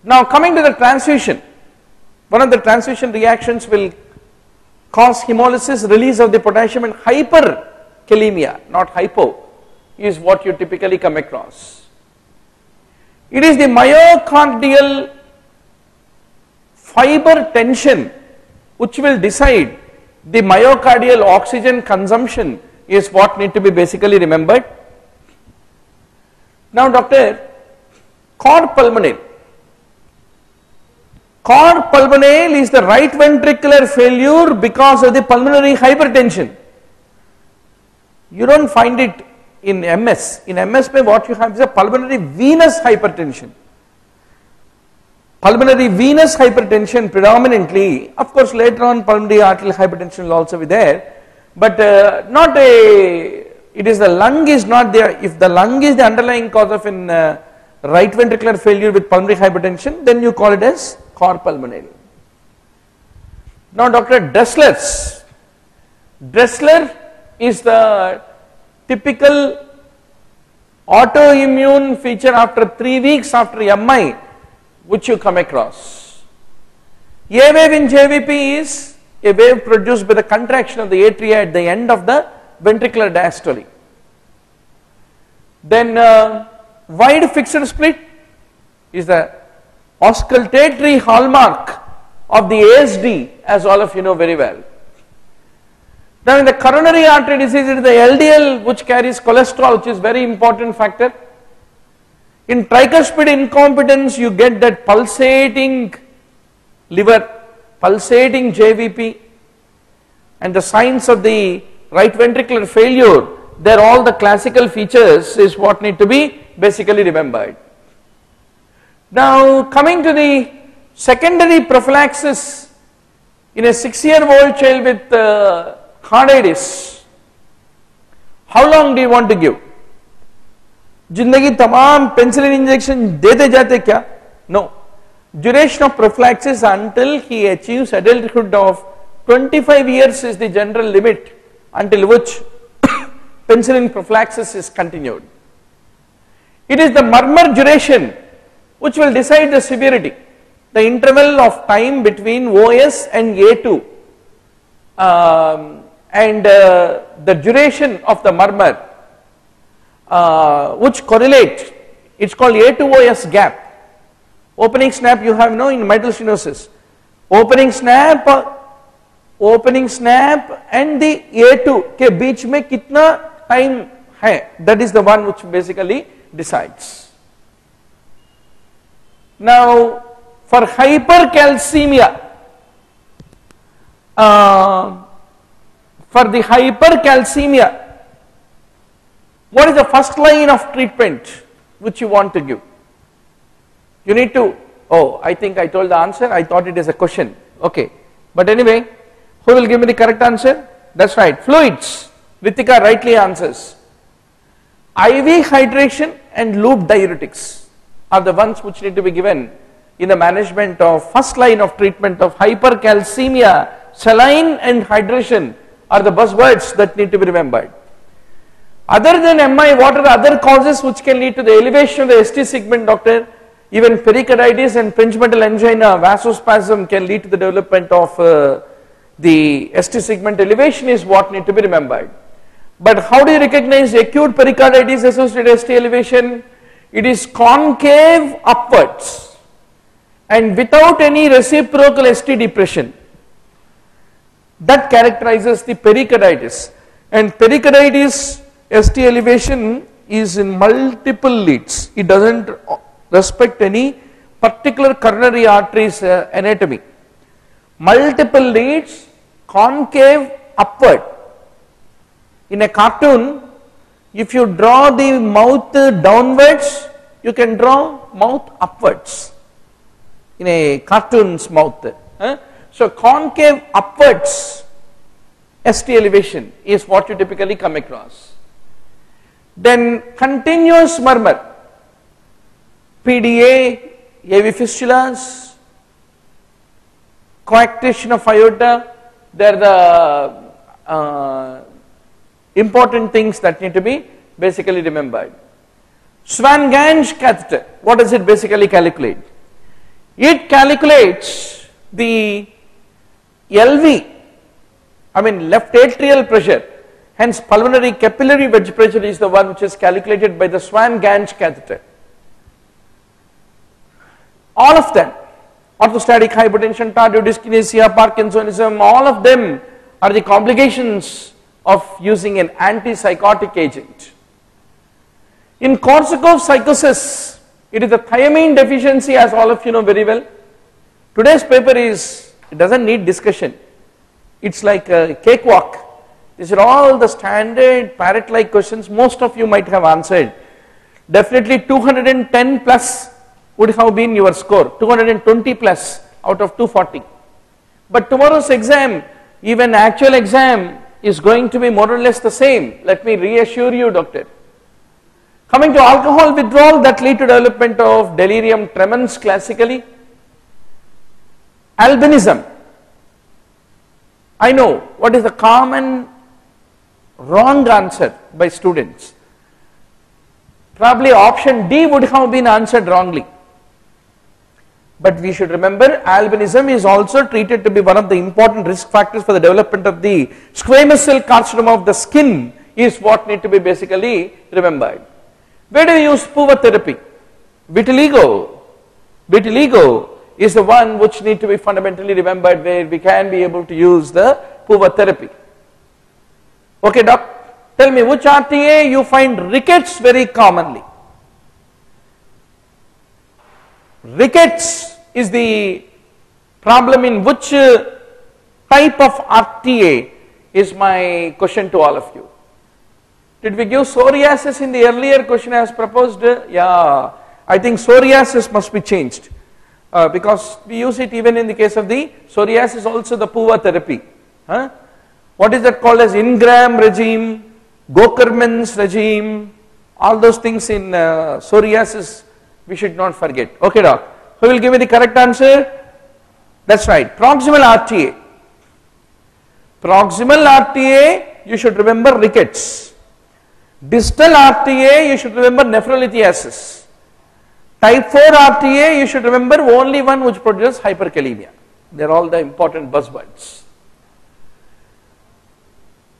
Now coming to the transfusion, one of the transfusion reactions will cause hemolysis, release of the potassium, and hyperkalemia, not hypo, is what you typically come across. It is the myocardial fiber tension which will decide the myocardial oxygen consumption is what need to be basically remembered. Now doctor, cor pulmonale. Cor pulmonale is the right ventricular failure because of the pulmonary hypertension. You don't find it in MS. In MS what you have is a pulmonary venous hypertension. Pulmonary venous hypertension predominantly, of course later on pulmonary arterial hypertension will also be there, but not a, it is the lung is not there. If the lung is the underlying cause of an right ventricular failure with pulmonary hypertension, then you call it as cor pulmonale. Now Dr. Dressler's. Dressler is the typical autoimmune feature after 3 weeks after MI which you come across. A wave in JVP is a wave produced by the contraction of the atria at the end of the ventricular diastole. Then wide fixed split is the auscultatory hallmark of the ASD, as all of you know very well. Now in the coronary artery disease, it is the LDL which carries cholesterol, which is very important factor. In tricuspid incompetence, you get that pulsating liver, pulsating JVP, and the signs of the right ventricular failure. There all the classical features is what need to be basically remembered. Now coming to the secondary prophylaxis in a 6-year-old child with carditis, how long do you want to give? जिंदगी तमाम penicillin injection देते जाते क्या? No. Duration of prophylaxis until he achieves adulthood of 25 years is the general limit until which penicillin prophylaxis is continued. It is the murmur duration which will decide the severity, the interval of time between OS and A2 and the duration of the murmur which correlate, it is called A2OS gap. Opening snap you have no in mitral stenosis. Opening snap and the A2 के बीच में कितना time है, that is the one which basically decides. Now for hypercalcemia, what is the first line of treatment which you want to give? You need to, oh, I think I told the answer, I thought it is a question, okay. But anyway, who will give me the correct answer? That's right, fluids. Ritika rightly answers. IV hydration and loop diuretics are the ones which need to be given in the management of first line of treatment of hypercalcemia. Saline and hydration are the buzzwords that need to be remembered. Other than MI, what are the other causes which can lead to the elevation of the ST segment, doctor? Even pericarditis and pringemental angina, vasospasm can lead to the development of the ST segment elevation is what need to be remembered. But how do you recognize acute pericarditis associated ST elevation? It is concave upwards and without any reciprocal ST depression. That characterizes the pericarditis, and pericarditis ST elevation is in multiple leads. It doesn't respect any particular coronary arteries anatomy. Multiple leads, concave upward. In a cartoon, if you draw the mouth downwards, you can draw mouth upwards in a cartoon's mouth. So concave upwards ST elevation is what you typically come across. Then continuous murmur, PDA, AV fistulas, coarctation of aorta, they are the important things that need to be basically remembered. Swan-Ganz catheter, what does it basically calculate? It calculates the LV, I mean left atrial pressure, hence pulmonary capillary wedge pressure is the one which is calculated by the Swan-Ganz catheter. All of them, orthostatic hypotension, tardive dyskinesia, Parkinsonism, all of them are the complications of using an antipsychotic agent. In Korsakoff psychosis, it is a thiamine deficiency, as all of you know very well. Today's paper is, it doesn't need discussion. It's like a cakewalk. These are all the standard parrot-like questions most of you might have answered. Definitely 210 plus would have been your score, 220 plus out of 240. But tomorrow's exam, even actual exam, is going to be more or less the same. Let me reassure you, doctor. Coming to alcohol withdrawal, that lead to development of delirium tremens classically. Albinism. I know what is the common wrong answer by students. Probably option D would have been answered wrongly. But we should remember, albinism is also treated to be one of the important risk factors for the development of the squamous cell carcinoma of the skin, is what need to be basically remembered. Where do we use PUVA therapy? Vitiligo. Vitiligo is the one which need to be fundamentally remembered, where we can be able to use the PUVA therapy. Okay, doc, tell me which RTA you find rickets very commonly? Rickets is the problem in which type of RTA is my question to all of you. Did we give psoriasis in the earlier question as proposed? Yeah, I think psoriasis must be changed because we use it even in the case of the psoriasis, also the PUVA therapy. Huh? What is that called as Ingram regime, Gokerman's regime, all those things in psoriasis we should not forget. Okay, doc. Who will give me the correct answer? That's right, proximal RTA. Proximal RTA, you should remember rickets. Distal RTA, you should remember nephrolithiasis. Type 4 RTA, you should remember only one which produces hyperkalemia. They are all the important buzzwords.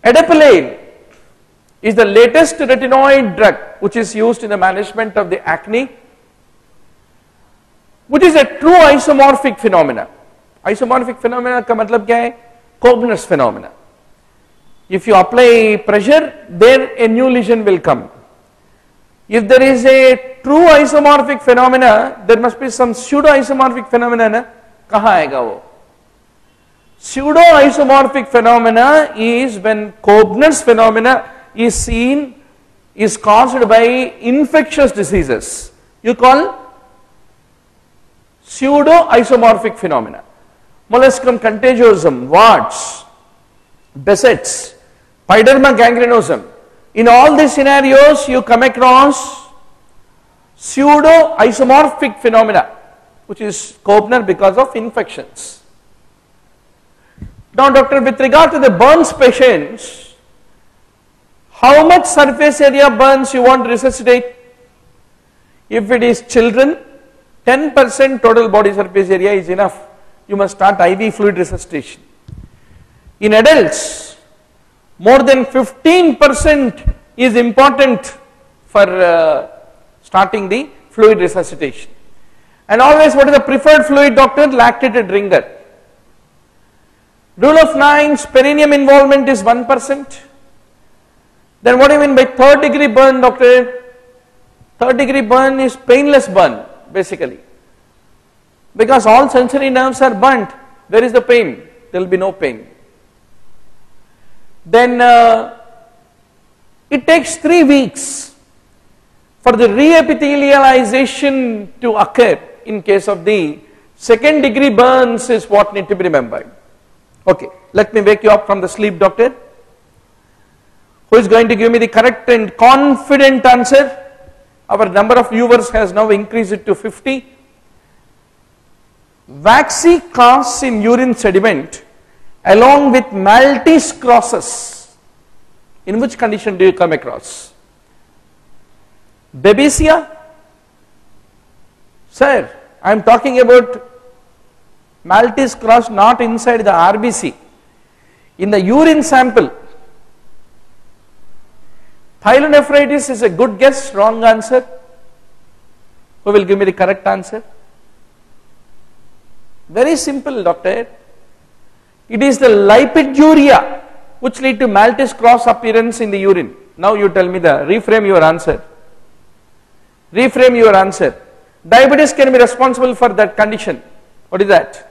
Adapalene is the latest retinoid drug which is used in the management of the acne, which is a true isomorphic phenomena. Isomorphic phenomena का मतलब क्या है? Cobner's phenomena. If you apply pressure, there a new lesion will come. If there is a true isomorphic phenomena, there must be some pseudo isomorphic phenomena ना? कहाँ आएगा वो? Pseudo isomorphic phenomena is when Cobner's phenomena is seen, is caused by infectious diseases. You call pseudo isomorphic phenomena. Molluscum contagiosum, warts, Behçet's, Pyoderma gangrenosum. In all these scenarios, you come across pseudo isomorphic phenomena, which is Kobner because of infections. Now, doctor, with regard to the burns patients, how much surface area burns you want to resuscitate? If it is children, 10% total body surface area is enough. You must start IV fluid resuscitation. In adults, more than 15% is important for starting the fluid resuscitation. And always, what is the preferred fluid, doctor? Lactated ringer. Rule of 9, perineum involvement is 1%. Then what do you mean by third degree burn, doctor? Third degree burn is painless burn, basically. Because all sensory nerves are burnt, where is the pain? There will be no pain. Then it takes 3 weeks for the reepithelialization to occur in case of the second degree burns is what need to be remembered. Okay, let me wake you up from the sleep, doctor. Who is going to give me the correct and confident answer? Our number of viewers has now increased to 50. Waxy casts in urine sediment along with Maltese crosses. In which condition do you come across? Babesia? Sir, I am talking about Maltese cross not inside the RBC. In the urine sample, pyelonephritis is a good guess, wrong answer. Who will give me the correct answer? Very simple, doctor. It is the lipiduria which lead to Maltese cross appearance in the urine. Now you tell me reframe your answer. Reframe your answer. Diabetes can be responsible for that condition. What is that?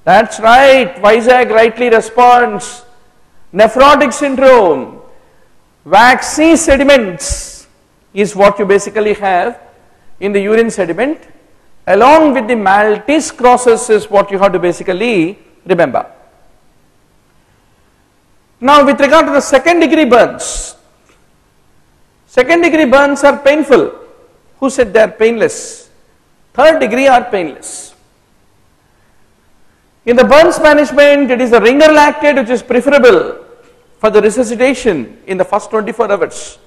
That's right. Vizag rightly responds. Nephrotic syndrome. Waxy sediments is what you basically have in the urine sediment. Along with the Maltese crosses is what you have to basically remember. Now with regard to the second degree burns. Second degree burns are painful. Who said they are painless? Third degree are painless. In the burns management, it is the ringer lactate which is preferable for the resuscitation in the first 24 hours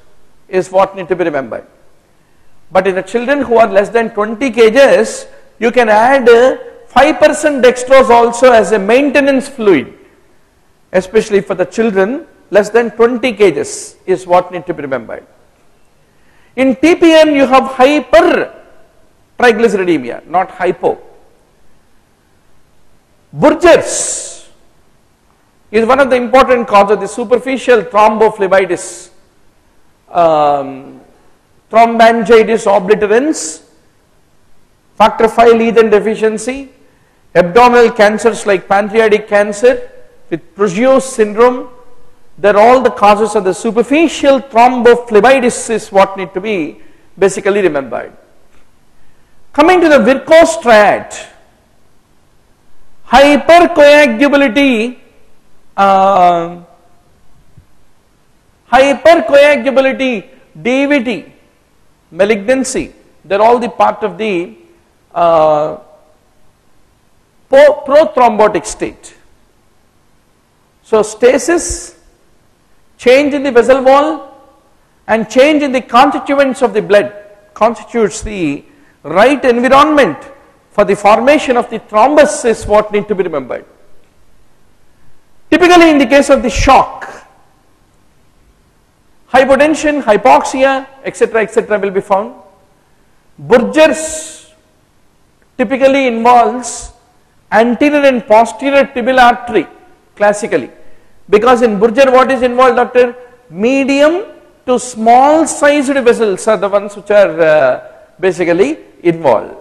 is what need to be remembered. But in the children who are less than 20 kgs, you can add 5% dextrose also as a maintenance fluid, especially for the children less than 20 kgs is what need to be remembered. In TPN, you have hypertriglyceridemia, not hypo. Buerger's is one of the important causes of the superficial thrombophlebitis, thromboangiitis obliterans, factor V Leiden deficiency, abdominal cancers like pancreatic cancer with Proteus syndrome. They're all the causes of the superficial thrombophlebitis is what need to be basically remembered. Coming to the Virchow triad, hypercoagulability, DVT, malignancy, they're all the part of the prothrombotic state. So stasis, change in the vessel wall and change in the constituents of the blood constitutes the right environment for the formation of the thrombus is what need to be remembered. Typically in the case of the shock, hypotension, hypoxia, etc. will be found. Buerger's typically involves anterior and posterior tibial artery classically. Because in Buerger what is involved, doctor? Medium to small sized vessels are the ones which are basically involved.